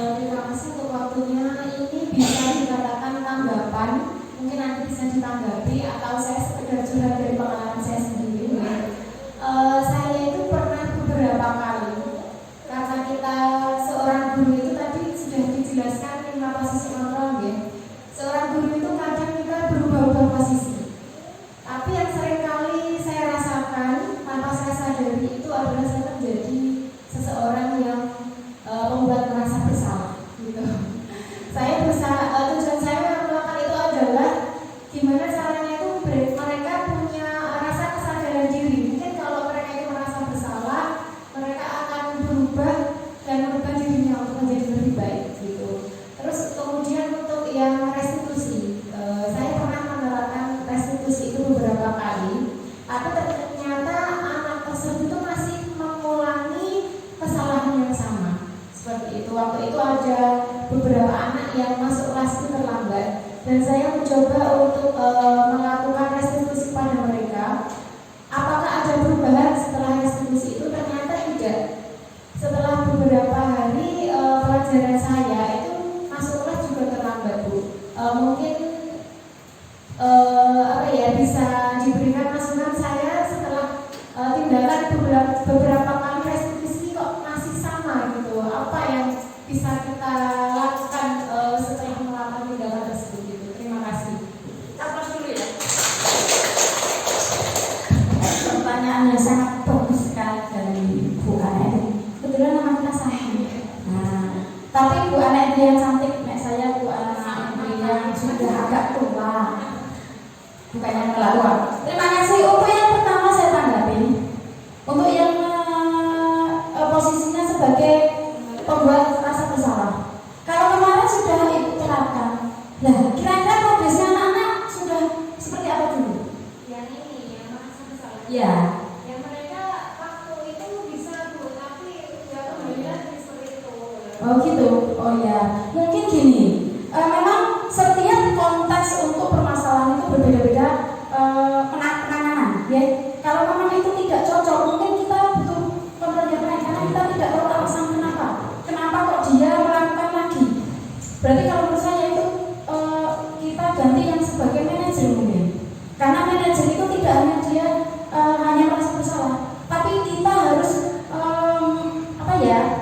Terima kasih untuk waktunya. Ini bisa dikatakan tanggapan, mungkin nanti bisa ditanggapi atau saya sekedar curhat dari pengalaman saya sendiri. Saya itu pernah beberapa kali, karena kita seorang guru itu tadi sudah dijelaskan lima posisi kontrol ya. Seorang guru itu kadang kita berubah-ubah posisi. Tapi yang sering kali saya rasakan tanpa saya sadari itu adalah saya menjadi seseorang yang membuat merasa bersalah gitu. Saya berusaha, tujuan saya melakukan itu adalah gimana caranya itu mereka punya rasa kesadaran diri. Mungkin kalau mereka itu merasa bersalah, mereka akan berubah dan merubah dirinya untuk menjadi lebih baik gitu. Terus kemudian untuk yang restitusi, saya pernah menerapkan restitusi itu beberapa kali, tapi ternyata anak tersebut itu masih mengulangi kesalahan yang sama. Seperti itu, waktu itu ada beberapa anak yang masuk kelas itu terlambat dan saya mencoba untuk melakukan restitusi pada mereka. Apakah ada perubahan setelah restitusi itu? Ternyata tidak. Setelah beberapa hari pelajaran saya itu masuk kelas juga terlambat, Bu. Mungkin bisa diberikan masukan saya setelah tindakan beberapa kali bukan yang melakukan. Terima kasih. Untuk yang pertama saya tanggapi, untuk yang posisinya sebagai pembuat rasa bersalah. Kalau kemarin sudah ikut terapkan, nah kira-kira progresnya anak-anak sudah seperti apa dulu? Yang ini yang merasa bersalah. Ya. Yang mereka waktu itu bisa Bu, tapi ya kembali seperti itu. Oh gitu. Oh ya. Mungkin gini. Memang setiap konteks untuk permasalahan itu berbeda-beda penanganan. Ya. Kalau memang itu tidak cocok, mungkin kita butuh kontrol yang lain karena kita tidak tahu alasan kenapa. Kenapa kok dia melakukan lagi? Berarti kalau menurut saya itu kita ganti yang sebagai manajer mungkin. Karena manajer itu tidak hanya dia hanya merasa bersalah, tapi kita harus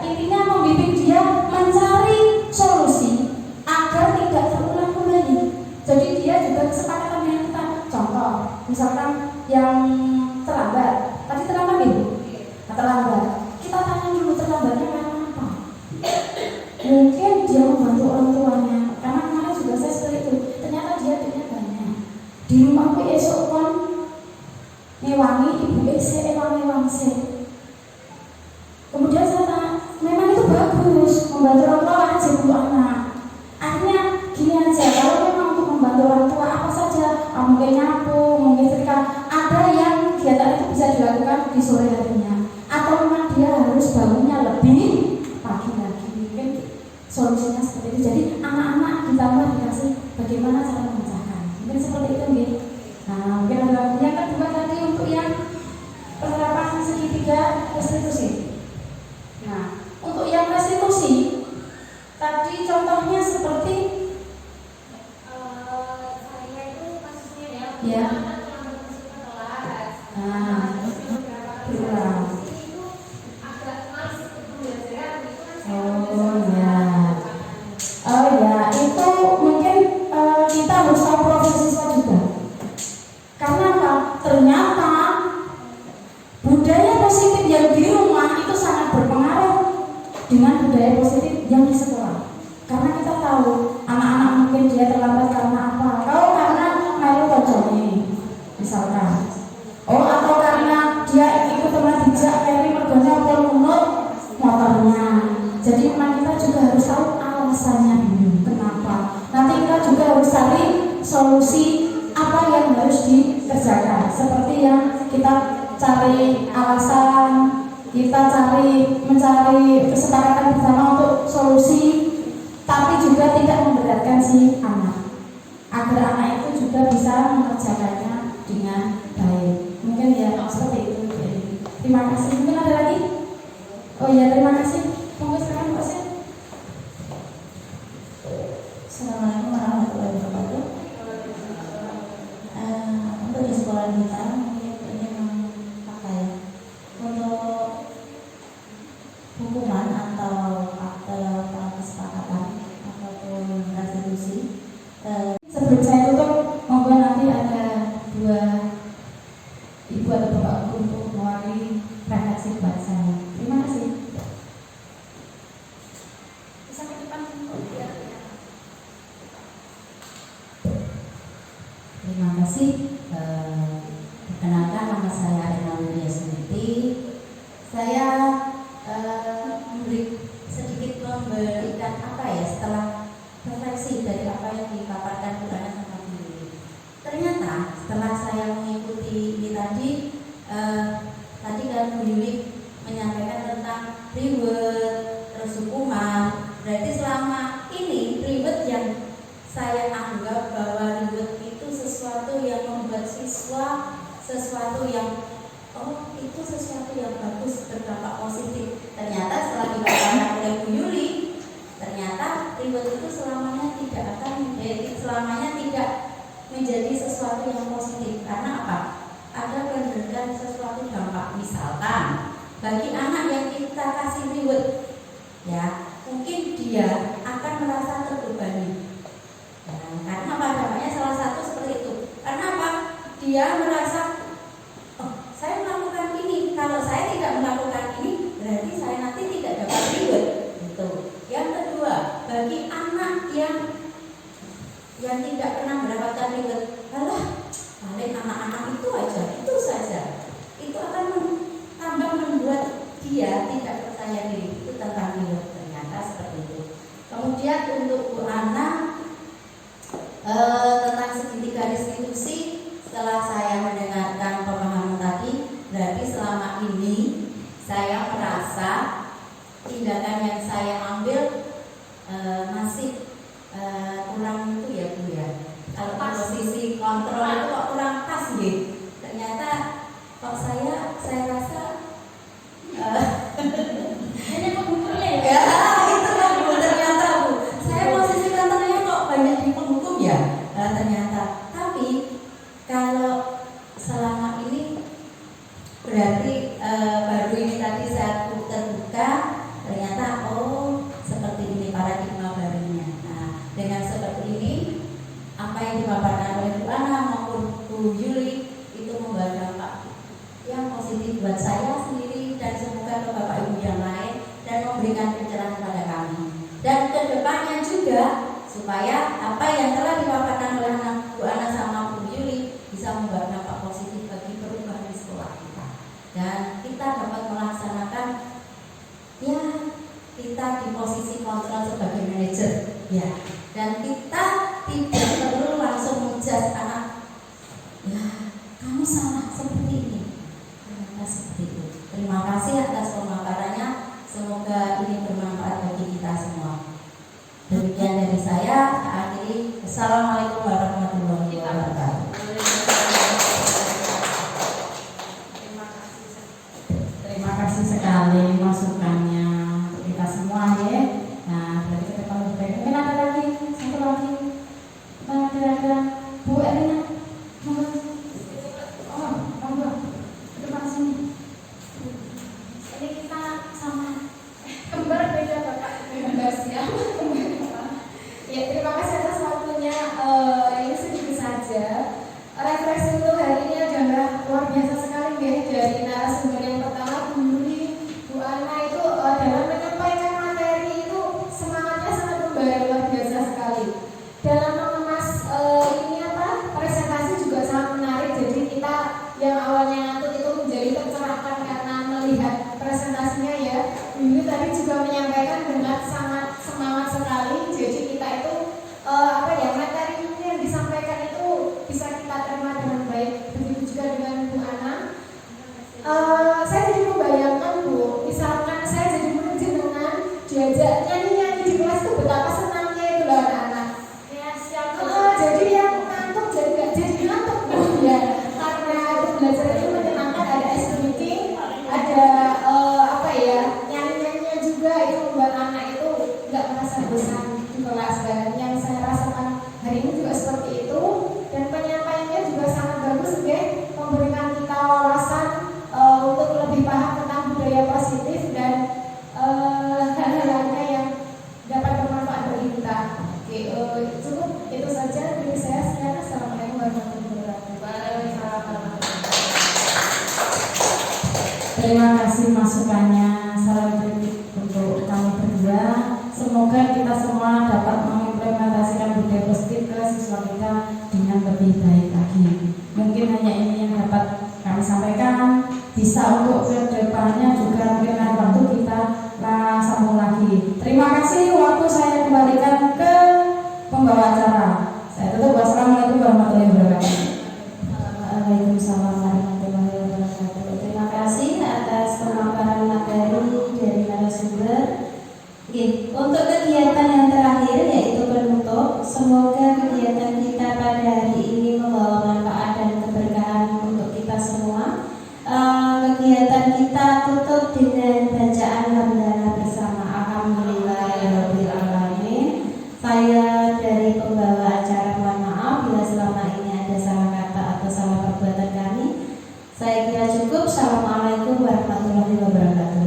intinya membimbing dia mencari solusi agar tidak terulang kembali. Jadi dia juga kesepakatan dengan kita. Contoh, misalkan yang terlambat, tadi terlambat gitu, terlambat. Kita tanya dulu terlambatnya karena apa? Mungkin dia membantu orang tuanya, karena kemarin juga saya seperti itu. Ternyata dia duitnya banyak. Di rumahku esok kan ngewangi ibu ewang se. Kemudian saya tanya, memang itu bagus membantu orang tua aja untuk anak. Akhirnya gini aja, kalau memang untuk membantu orang tua apa saja, mungkin nyapu, mungkin setrika, ada yang kegiatan itu bisa dilakukan di sore harinya, atau memang dia harus bangunnya lebih pagi lagi. Mungkin solusinya seperti itu. Jadi anak-anak ditambah dikasih bagaimana cara memecahkan. Mungkin seperti itu nih. Nah, mungkin ada yang kedua tadi untuk yang penerapan segitiga restitusi. Nah, untuk yang restitusi tadi contohnya seperti saya itu kasusnya ya. terlambat masuk ke kelas. Nah, berulang. Itu agak males untuk pembelajaran itu kan saya Oh ya, itu mungkin kita harus tahu profil siswa juga. Karena apa? Ternyata budaya positif yang di rumah itu sangat berpengaruh dengan budaya positif yang di sekolah. Karena kita tahu anak-anak mungkin dia terlambat karena apa? Kalau karena melu kocoknya misalkan. Oh, atau karena dia ikut teman dijak kiri mergonya menurut motornya. Jadi memang kita juga harus tahu alasannya dulu kenapa. Nanti kita juga harus cari solusi apa yang harus dikerjakan. Seperti yang kita cari alasan, kita mencari kesepakatan bersama untuk solusi, tapi juga tidak memberatkan si anak, agar anak itu juga bisa mengerjakannya dengan baik. Mungkin ya seperti itu. Terima kasih. Mungkin ada lagi? Oh ya, terima kasih. Monggo silakan Pak Sen. Assalamualaikum warahmatullahi wabarakatuh. Untuk di sekolah kita mungkin ini apa ya? Untuk hukuman atau kesepakatan ataupun restitusi. Sebelum saya tutup, monggo nanti ada dua ibu atau bapak guru untuk mewakili refleksi buat saya. Terima kasih. Bisa ke depan. Terima kasih. Perkenalkan, nama saya Rina Widya Sumiti. Saya sedikit memberikan setelah refleksi dari apa yang dipaparkan Buana sama Bu. Ternyata setelah saya mengikuti ini tadi kan Bu Yuli menyampaikan tentang reward, terus hukuman. Berarti selama ini reward yang saya anggap bahwa reward itu sesuatu yang membuat siswa sesuatu yang itu sesuatu yang bagus, berdampak positif. Ternyata setelah dipaparkan oleh Bu Yuli, ternyata reward itu selamanya tidak menjadi sesuatu yang positif. Karena apa? Ada memberikan sesuatu dampak. Misalkan bagi anak yang kita kasih reward, ya mungkin dia akan merasa terbebani. Karena dampaknya salah satu seperti itu. Karena apa? Dia merasa, saya melakukan ini. Kalau saya tidak melakukan ini, berarti saya nanti tidak dapat reward. Gitu. Yang kedua, bagi anak yang tidak pernah mendapatkan reward, paling anak-anak itu aja, itu saja. Itu akan tambah membuat dia tidak percaya diri itu tentang diri, ternyata seperti itu. Kemudian untuk Bu Ana tentang segitiga restitusi, setelah saya mendengarkan pemahaman tadi, berarti selama ini saya merasa tindakan yang saya ambil masih kurang itu ya Bu ya. Kalau posisi kontrol itu kok kurang pas gitu. Ternyata kok saya rasa Hanya penghukumnya ya. ya itu kan Bu, ternyata Bu. Saya posisi kontrolnya kok banyak di penghukum ya. Ternyata. Tapi kalau selama ini berarti baru ini tadi saya terbuka, ternyata oh seperti ini paradigma barunya. Nah, dengan seperti ini apa yang dipaparkan oleh Bu Ana maupun Bu Yuli itu membawa dampak yang positif buat saya sendiri dan semoga ke Bapak Ibu yang lain dan memberikan pencerahan kepada kami. Dan kedepannya juga supaya apa yang telah dipaparkan oleh Bu Ana sama Bu Yuli bisa membawa dampak positif bagi perubahan di sekolah kita. Dan kita dapat melaksanakan ya kita di posisi kontrol sebagai manajer ya. Dan kita tidak perlu langsung menjudge anak ya kamu salah seperti ini. Ternyata seperti itu. Terima kasih atas pemaparannya. Semoga ini bermanfaat bagi kita semua. Demikian dari saya. Akhiri. Assalamualaikum warahmatullahi wabarakatuh. Terima kasih sekali masukannya untuk kita semua ya. Nah, berarti ke depan lebih baik. Mungkin ada lagi, satu lagi. Ada Bu Erina. Oh, monggo. Depan sini. Ini kita sama kembar beda Bapak. Kembar siap. Ya, terima kasih atas waktunya. Ini sedikit saja. Refleksi untuk hari ini adalah luar biasa sekali ya, dari narasumber yang pertama Bu Yuli, Bu Ana itu dalam menyampaikan materi itu semangatnya sangat membara, luar biasa sekali. Dalam mengemas presentasi juga sangat menarik. Jadi kita yang awalnya ngantuk itu menjadi tercerahkan karena melihat presentasinya ya. Bu Yuli tadi juga menyampaikan dengan sangat semangat sekali. Jadi kita itu materi yang disampaikan itu bisa kita terima dengan baik. Begitu juga dengan Bu Ana. Saya jadi membayangkan Bu, misalkan saya jadi dengan diajak nyanyi-nyanyi di kelas itu betapa senangnya itu lah anak-anak. Ya, siap. Jadi yang ngantuk jadi nggak jadi ngantuk Bu ya. Karena itu belajar itu menyenangkan, ada ice breaking, ada nyanyi-nyanyinya juga itu membuat anak itu nggak merasa bosan di kelas. Dan yang saya rasakan hari ini juga seperti itu, dan penyampaiannya juga sangat bagus ya, memberikan kita wawasan untuk lebih paham tentang budaya positif dan hal-hal lainnya yang dapat bermanfaat bagi kita. Oke, cukup itu saja dari saya. Sekian, assalamualaikum warahmatullahi wabarakatuh. Terima kasih masukannya. Salam kritik untuk kami berdua. Semoga kita semua dapat mengimplementasikan budaya positif ke siswa kita dengan lebih baik lagi. Mungkin hanya ini yang dapat kami sampaikan. Bisa untuk ke depannya juga mungkin lain waktu kita sambung lagi. Terima kasih. Waktu saya kembalikan ke pembawa acara. Saya tutup. Wassalamualaikum warahmatullahi wabarakatuh. Waalaikumsalam warahmatullahi wabarakatuh. Terima kasih atas pemaparan materi dari narasumber. Untuk kegiatan yang terakhir yaitu penutup, semoga kegiatan kita pada hari ini membawa manfaat dan keberkahan untuk kita semua. Kegiatan kita tutup dengan bacaan hamdalah bersama alhamdulillahirabbil alamin. Saya dari pembawa acara mohon maaf bila selama ini ada salah kata atau salah perbuatan kami. Saya kira cukup. Assalamualaikum warahmatullahi wabarakatuh.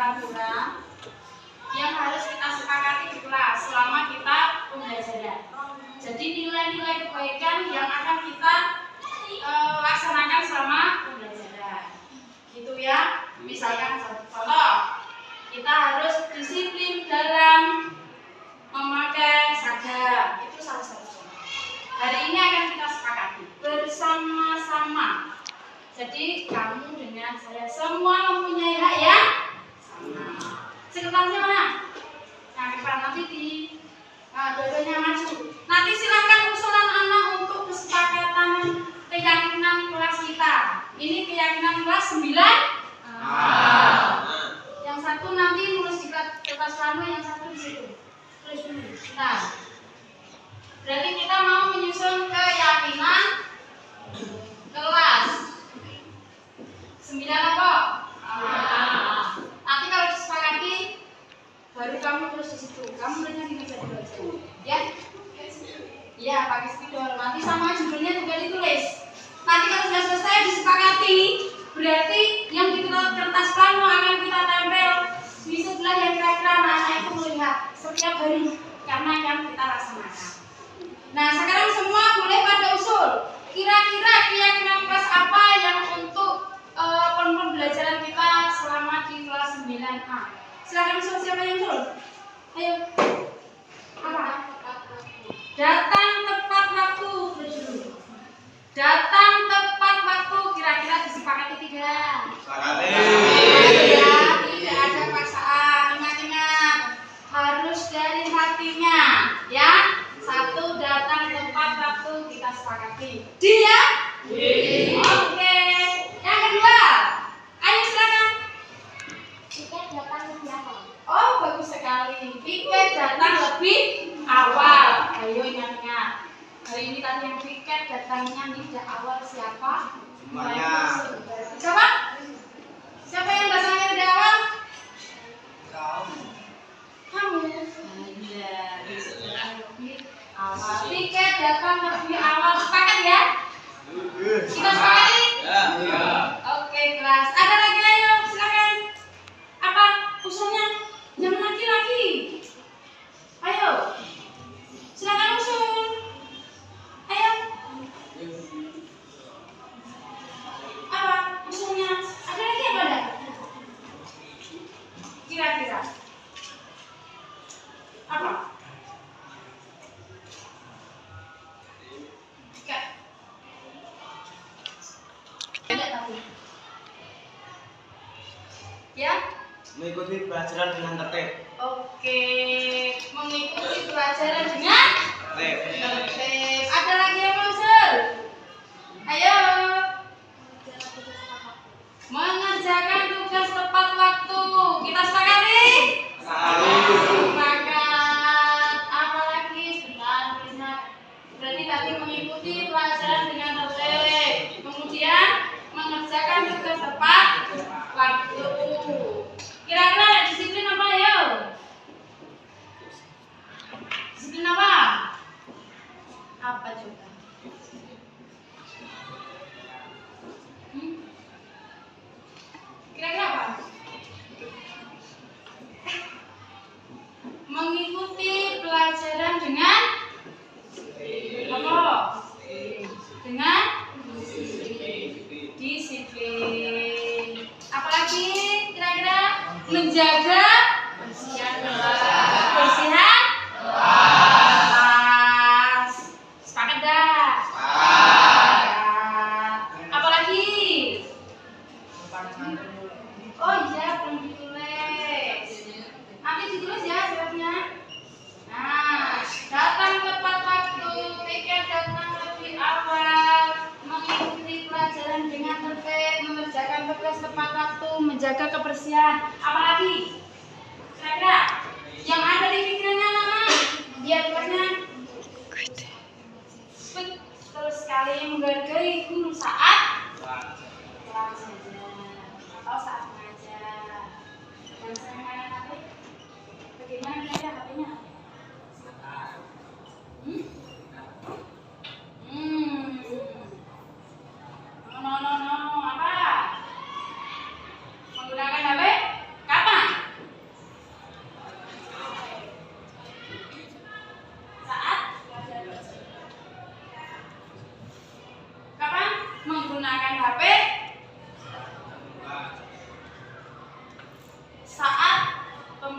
peraturan yang harus kita sepakati di kelas selama kita pembelajaran. Jadi nilai-nilai kebaikan yang akan kita laksanakan selama pembelajaran. Gitu ya. Misalkan contoh, kita harus disiplin dalam memakai seragam. Itu salah satu contoh. Hari ini akan kita sepakati bersama-sama. Jadi kamu dengan saya semua mempunyai hak yang sama. Sekretarisnya mana? Nah, depan nanti di dua-duanya maju. Nanti silakan usulan anak untuk kesepakatan keyakinan kelas kita. Ini keyakinan kelas 9. Yang satu nanti nulis di kertas plano, yang satu di situ. Tulis dulu. Nah, berarti kita mau menyusun keyakinan kelas 9 apa? Nanti kalau disepakati baru kamu tulis di situ. Kamu tulisnya di meja dulu aja. Ya? Iya, pakai spidol. Nanti sama judulnya juga ditulis. Nanti kalau sudah selesai disepakati, berarti yang di kertas plano akan kita tempel di sebelah yang kira-kira anak-anak itu melihat setiap hari karena akan kita laksanakan. Nah, sekarang semua boleh pada usul. Kira-kira keyakinan kelas apa yang untuk pembelajaran kita selama di kelas 9A? Silakan usul, siapa yang usul? Ayo. Apa? Datang tepat waktu. Datang tepat waktu. Kira-kira disepakati tidak? Sepakati. Ya, tidak ada paksaan. Ingat-ingat, harus dari hatinya. Ya, satu datang tepat waktu kita sepakati. Dia? Oke. Yang kedua, ayo silakan. Tiket datang lebih awal. Oh, bagus sekali. Tiket datang lebih awal. Ayo ingat-ingat. Hari ini tadi yang tiket datangnya tidak awal siapa? Semuanya. Siapa? Siapa yang datangnya tidak awal? Kamu. Iya. Lebih awal. Tiket datang lebih awal. Sepakat ya? Kita sepakati? Ya. Oke, kelas. Ada lagi, ayo silakan. Apa usulnya? Jangan laki-laki. Ayo. Silakan usul. Ayo. Apa usulnya? Ada lagi apa ada? Kira-kira. Apa? Ya? Mengikuti pelajaran dengan tertib. Oke, mengikuti pelajaran dengan tertib. Ada lagi yang mau usul? Ayo. Mengerjakan tugas tepat waktu. Kita sepakati? Sepakat. Apa lagi? Sebentar, tulisnya. Berarti tadi mengikuti pelajaran dengan tertib. Kemudian mengerjakan tugas tepat waktu. Kira-kira ada disiplin apa ya? Disiplin apa? Apa coba? Kira-kira apa? Mengikuti pelajaran dengan apa? Dengan disiplin. Apalagi kira-kira menjaga kebersihan kelas. Sepakat dah? Apalagi? Oh iya, belum ditulis. Nanti ditulis ya suratnya. Nah, datang tepat waktu, tiket datang lebih awal, mengikuti pelajaran dengan tertib, mengerjakan tugas tepat waktu, menjaga kebersihan. Apalagi? Kira-kira yang ada di pikirannya anak-anak, biar tugasnya betul sekali, menghargai guru saat kelas saja atau saat mengajar. Dan saya main HP, bagaimana kira-kira HP-nya? No, apa? Menggunakan HP? Kapan?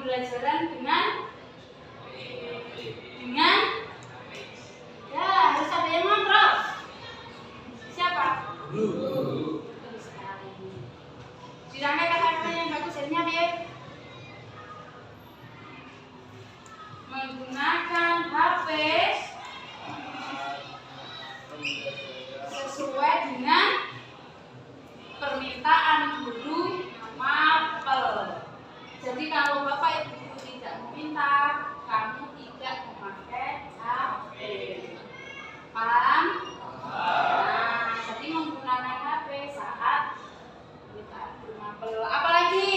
pembelajaran dengan ya harus ada yang ngontrol. Siapa? Betul sekali. Dirangkai kata-kata yang bagus jadinya dia menggunakan HP sesuai dengan permintaan guru mapel. Jadi kalau Bapak Ibu tidak meminta, kamu tidak memakai HP. Paham? Nah, jadi menggunakan HP saat permintaan guru mapel. Apalagi?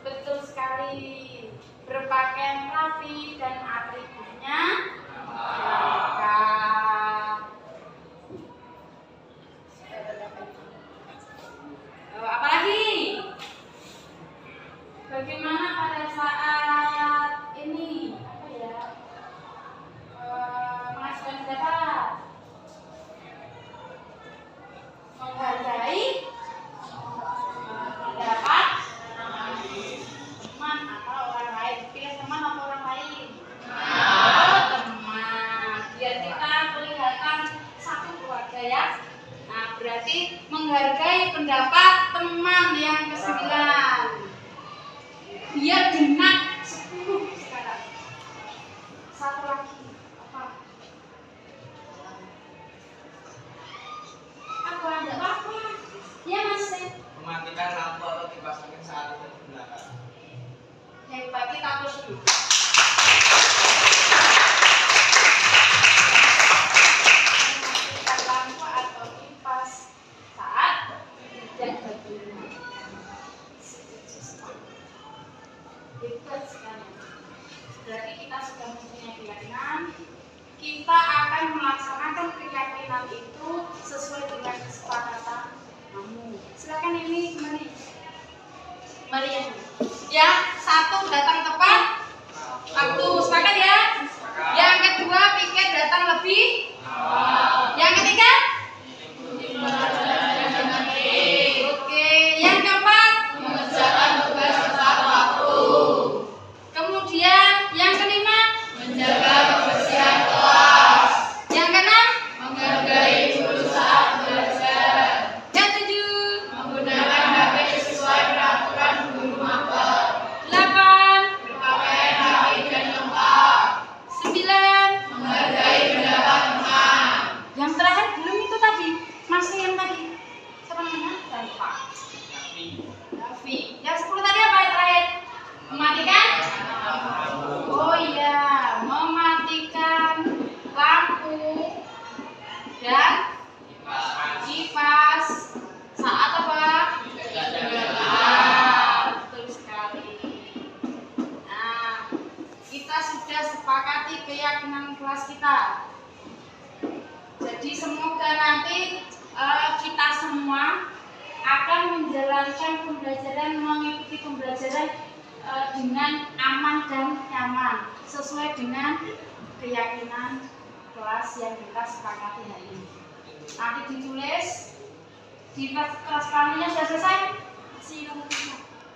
Betul sekali. Berpakaian rapi dan atributnya lengkap. Apalagi? Bagaimana pada saat ini mengajukan pendapat, menghargai pendapat teman atau orang lain. Pilih teman atau orang lain? Teman. Biar kita kelihatan satu keluarga ya. Nah, berarti menghargai pendapat teman yang ke-9. Biar genap 10 sekarang. Satu lagi. Apa? Apa? Ada apa? Ya Mas. Mematikan lampu atau dipasangkan saat itu digunakan. Yang bagi kita terus dulu. Mematikan lampu atau kipas saat tidak berguna. Hebat sekali. Berarti kita sudah mempunyai keyakinan. Kita akan melaksanakan keyakinan itu sesuai dengan kesepakatan kamu. Silakan ini mari ya. Satu, datang tepat waktu. Sepakat ya? Yang kedua, piket datang lebih. Yang ketiga, oke. Yang keempat, mengerjakan tugas tepat waktu. Kemudian yang kelima, menjaga kebersihan kelas. Yang keenam, menghargai guru saat belajar. Yang tujuh, menggunakan HP sesuai peraturan guru mapel. 8, berpakaian rapi dan lengkap. 9, menghargai pendapat teman. Yang terakhir belum itu tadi, masih yang tadi. Siapa namanya? Lupa. Raffi. Yang 10 tadi apa yang terakhir? Mematikan? Oh iya, mematikan lampu dan kipas saat apa? Betul sekali. Nah, kita sudah sepakati keyakinan kelas kita. Jadi semoga nanti kita semua akan menjalankan pembelajaran, mengikuti pembelajaran dengan aman dan nyaman sesuai dengan keyakinan kelas yang kita sepakati hari ini. Nanti ditulis di kelas kalinya sudah selesai?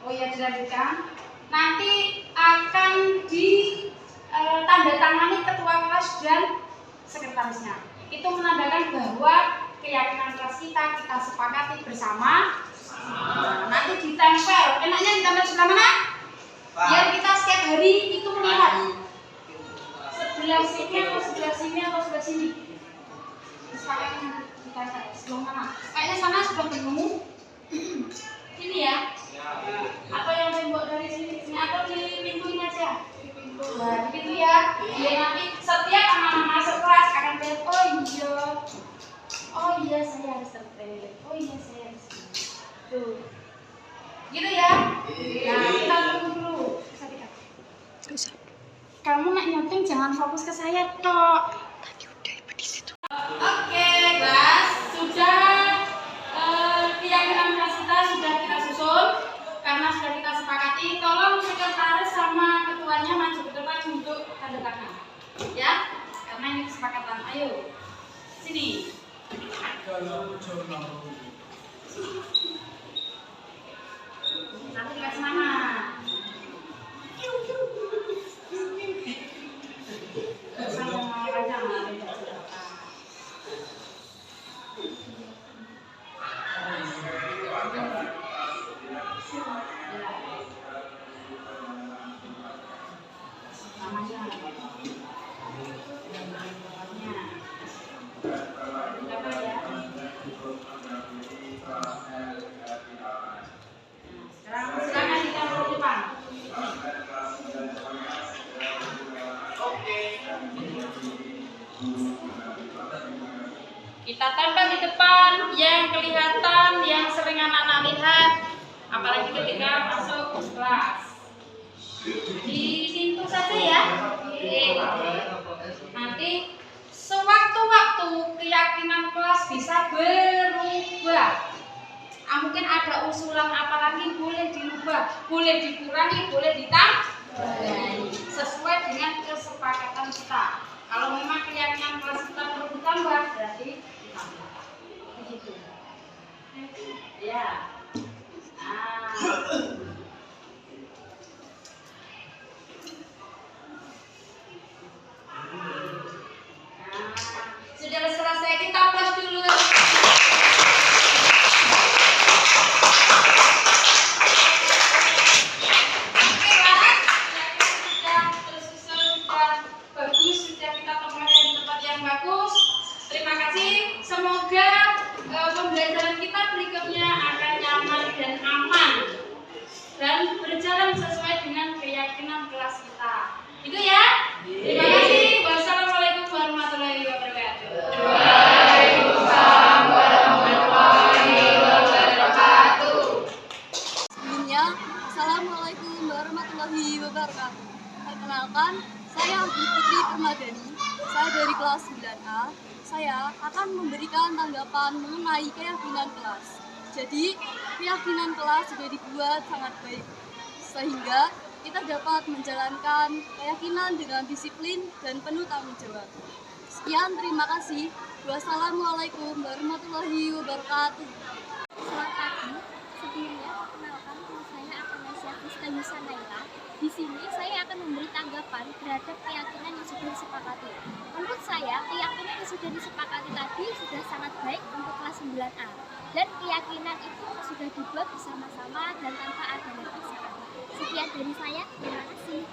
Oh ya, dilanjutkan. Nanti akan ditandatangani ketua kelas dan sekretarisnya. Itu menandakan bahwa keyakinan kelas kita sepakati bersama. Nanti ditempel. Enaknya ditempel sebelah mana? Biar kita setiap hari itu melihat sebelah sini atau sebelah sini atau sebelah sini. Sepakatnya ditempel sebelah mana? Kayaknya sana sudah penuh. Ini ya? Atau yang tembok dari sini atau di pintu ini aja? Nah, di pintu ya. Biar nanti setiap anak-anak masuk kelas akan lihat, oh iya saya harus tertib. Oh iya saya harus. Tuh. Gitu ya? Nah, kita tunggu dulu. Kamu nak nyopeng jangan fokus ke saya, Tok. Oke, kelas. Sudah keyakinan kelas kita sudah kita susun. Karena sudah kita sepakati, tolong sekretaris sama ketuanya maju ke depan untuk tanda tangan. Ya? Karena ini kesepakatan. Ayo. Sini. Satu. Kita tempel di depan, yang kelihatan, yang sering anak-anak lihat, apalagi ketika masuk kelas. Di pintu saja ya. Nanti sewaktu-waktu keyakinan kelas bisa berubah. Mungkin ada usulan apalagi boleh dirubah, boleh dikurangi, boleh ditambah sesuai dengan kesepakatan kita. Kalau memang keyakinan kelas kita perlu ditambah, berarti ditambah. Begitu. Ya. Sudah selesai, kita pause dulu. Terima kasih. Semoga pembelajaran kita berikutnya akan nyaman dan aman dan berjalan sesuai dengan keyakinan kelas kita. Itu ya. Terima kasih. Wassalamualaikum warahmatullahi wabarakatuh. Waalaikumsalam warahmatullahi wabarakatuh. Sebelumnya, Assalamualaikum warahmatullahi wabarakatuh. Perkenalkan, saya Abi Putri Permadani. Saya dari kelas 9A. Saya akan memberikan tanggapan mengenai keyakinan kelas. Jadi, keyakinan kelas sudah dibuat sangat baik, sehingga kita dapat menjalankan keyakinan dengan disiplin dan penuh tanggung jawab. Sekian, terima kasih. Wassalamualaikum warahmatullahi wabarakatuh. Selamat pagi. Sebelumnya, perkenalkan nama saya Akanasya Kristianisa Naila. Di sini saya akan memberi tanggapan terhadap keyakinan yang sudah disepakati. Menurut saya, keyakinan yang sudah disepakati tadi sudah sangat baik untuk kelas 9A. Dan keyakinan itu sudah dibuat bersama-sama dan tanpa ada paksaan. Sekian dari saya, terima kasih.